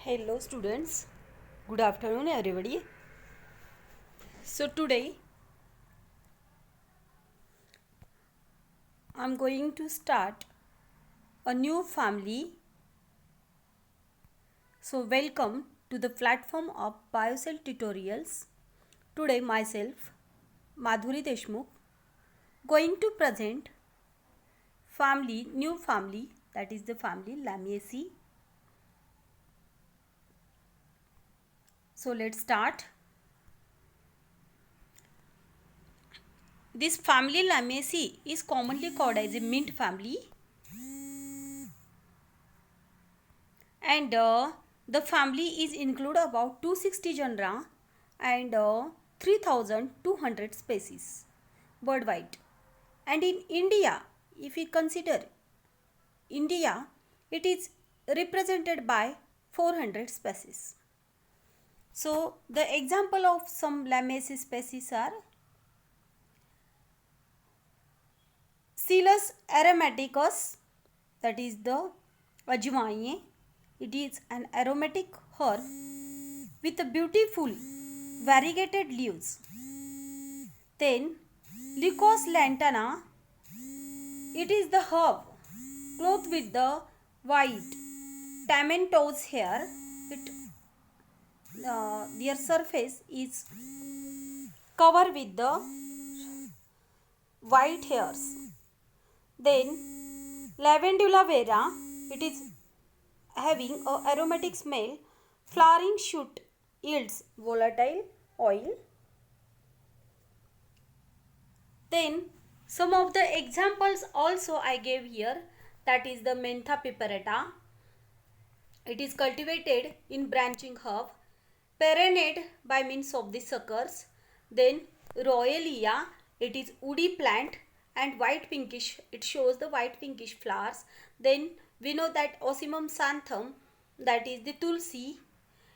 Hello students, good afternoon everybody. So today I am going to start a new family. So welcome to the platform of BioCell tutorials. Today myself Madhuri Deshmukh going to present new family, that is the family Lamiaceae. So let's start. This family Lamiaceae is commonly called as a mint family, and the family is include about 260 genera and 3200 species worldwide. And in India, if we consider India, it is represented by 400 species. So the example of some Lamiaceae species are Scilus aromaticus, that is the ajwain. It is an aromatic herb with beautiful variegated leaves. Then Lycos lantana, it is the herb clothed with the white tomentose hair. Their surface is covered with the white hairs. Then Lavandula vera, it is having a aromatic smell. Flowering shoot yields volatile oil. Then some of the examples also I gave here, that is the Mentha piperata. It is cultivated in branching herb, perennate by means of the suckers. Then Royalia, it is woody plant and white pinkish, it shows the white pinkish flowers. Then we know that Ocimum xanthum, that is the tulsi,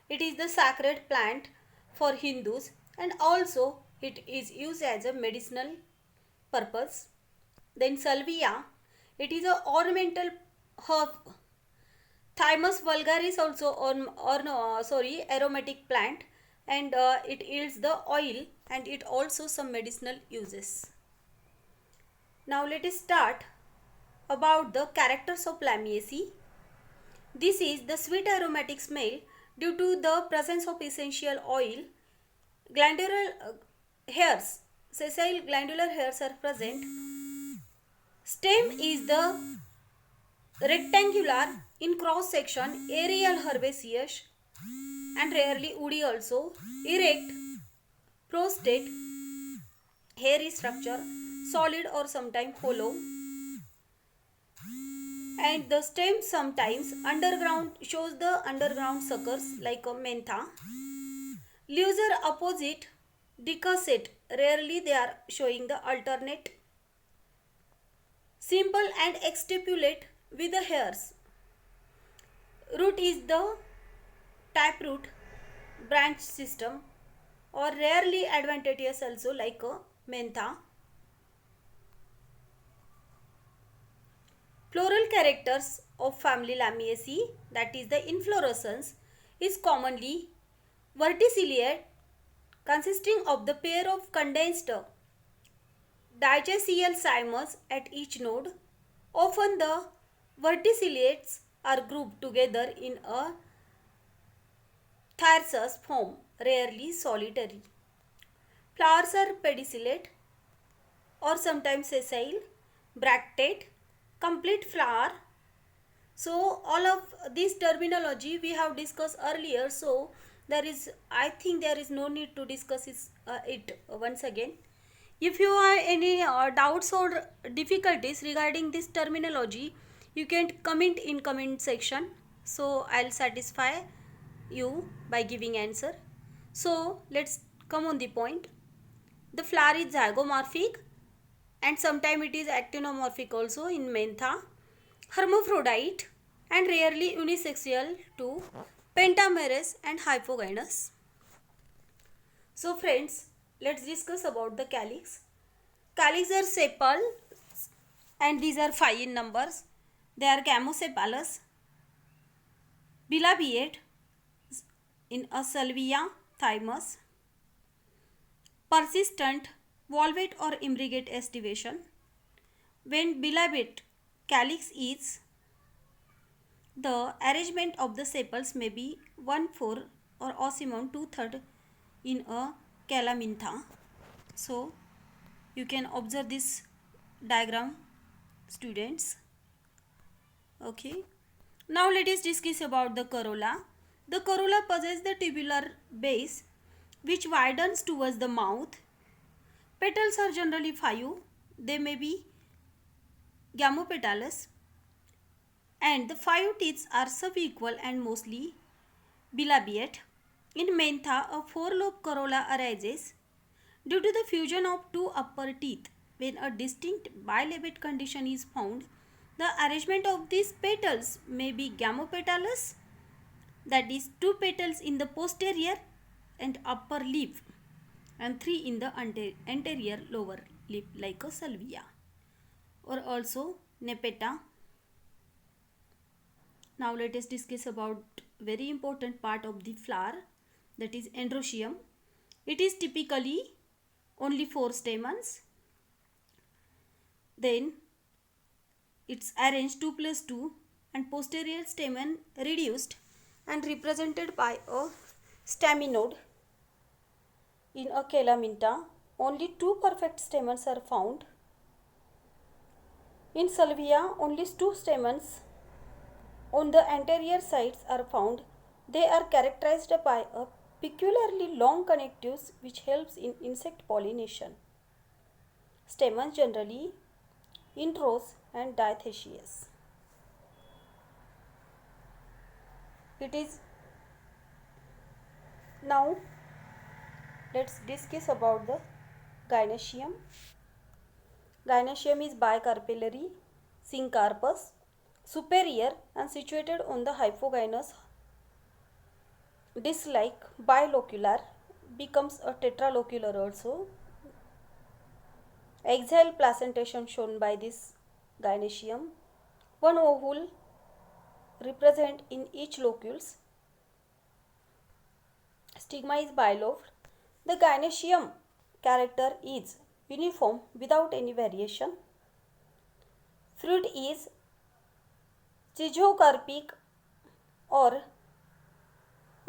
it is the sacred plant for Hindus, and also it is used as a medicinal purpose. Then Salvia, it is a ornamental herb. Thymus vulgaris also aromatic plant, and it yields the oil, and it also some medicinal uses. Now let us start about the characters of Lamiaceae. This is the sweet aromatic smell due to the presence of essential oil. Glandular hairs, sessile glandular hairs are present. Stem is the rectangular in cross section, aerial herbaceous and rarely woody also. Erect, prostate, hairy structure, solid or sometimes hollow. And the stem sometimes underground, shows the underground suckers like a mentha. Leaves are opposite, decussate, rarely they are showing the alternate. Simple and exstipulate with the hairs. Root is the taproot branch system, or rarely advantageous also like a mentha. Floral characters of family Lamiaceae, that is the inflorescence, is commonly verticillate, consisting of the pair of condensed digestional cymers at each node. Often the verticillates are grouped together in a thyrsus form, rarely solitary. Flowers are pedicellate or sometimes sessile, bractate, complete flower. So all of this terminology we have discussed earlier, so I think there is no need to discuss it once again. If you have any doubts or difficulties regarding this terminology, you can comment in comment section, so I'll satisfy you by giving answer. So let's come on the point. The flower is zygomorphic, and sometimes it is actinomorphic also in mentha. Hermaphrodite and rarely unisexual to pentamerous and hypogynous. So friends, let's discuss about the calyx. Calyx are sepal, and these are 5 in numbers. They are gamosepalous, bilabiate, in a Salvia thymus, persistent volvate or imbricate estivation. When bilobate calyx is, the arrangement of the sepals may be 1/4 or ossimum 2/3 in a calamintha. So you can observe this diagram, students. Okay. Now let us discuss about the corolla. The corolla possesses the tubular base which widens towards the mouth. Petals are generally 5. They may be gamopetalous, and the 5 teeth are subequal and mostly bilabiate. In Mentha, a 4-lobe corolla arises due to the fusion of 2 upper teeth. When a distinct bilobate condition is found, the arrangement of these petals may be gamopetalous, that is 2 petals in the posterior and upper lip and 3 in the anterior lower lip like a salvia, or also nepeta. Now let us discuss about very important part of the flower, that is androecium. It is typically only 4 stamens. Then it's arranged 2 plus 2 and posterior stamen reduced and represented by a staminode. In a Calamintha, only 2 perfect stamens are found. In Salvia, only 2 stamens on the anterior sides are found. They are characterized by a peculiarly long connectives which helps in insect pollination. Stamens generally introse and diathysious. It is now let's discuss about the gynoecium. Gynoecium is bicarpellary, syncarpous, superior and situated on the hyphogynous disc-like bilocular, becomes a tetralocular also. Axial placentation shown by this gynoecium. 1 ovule represent in each locules. Stigma is bilobed. The gynoecium character is uniform without any variation. Fruit is schizocarpic or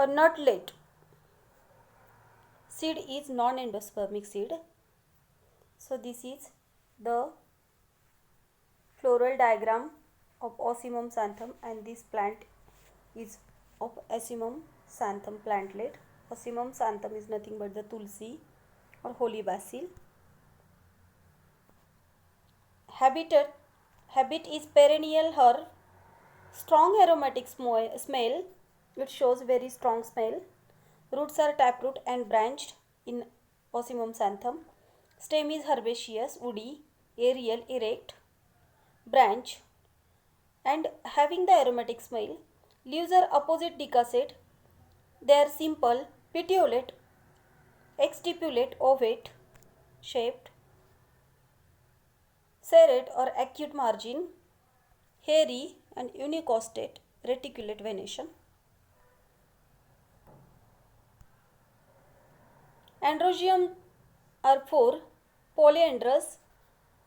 a nutlet. Seed is non-endospermic seed. So this is the floral diagram of Ocimum xanthum, and this plant is of Ocimum xanthum plantlet. Ocimum xanthum is nothing but the tulsi or holy basil. Habit is perennial herb. Strong aromatic smell. It shows very strong smell. Roots are taproot and branched in Ocimum xanthum. Stem is herbaceous, woody, aerial, erect, branch, and having the aromatic smell. Leaves are opposite decussate. They are simple, petiolate, exstipulate, ovate, shaped, serrate or acute margin, hairy and unicostate, reticulate venation. Androecium are 4, polyandrous,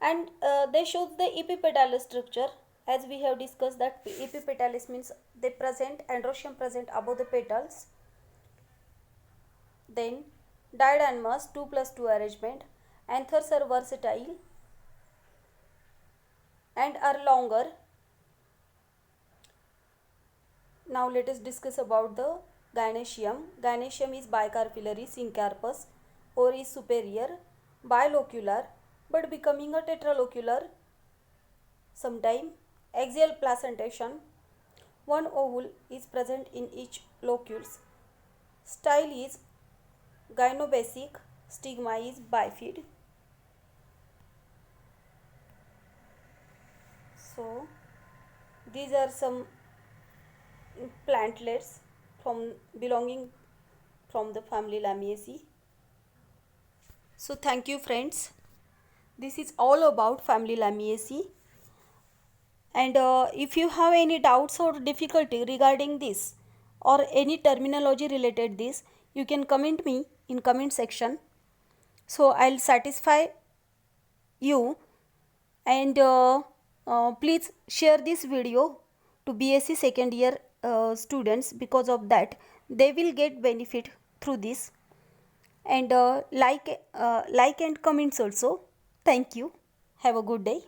and they show the epipetalous structure. As we have discussed that epipetalous means they present, androecium present above the petals. Then diadanous 2 plus 2 arrangement. Anthers are versatile and are longer. Now let us discuss about the gynoecium. Gynoecium is bicarpellary, syncarpous, or is superior, bilocular, but becoming a tetralocular sometime. Axial placentation. 1 ovule is present in each locules. Style is gynobasic. Stigma is bifid. So these are some plantlets belonging from the family Lamiaceae. So thank you friends. This is all about family Lamiaceae. And if you have any doubts or difficulty regarding this, or any terminology related this, you can comment me in comment section. So I'll satisfy you, and please share this video to BSc second year students, because of that they will get benefit through this. And like and comments also. Thank you. Have a good day.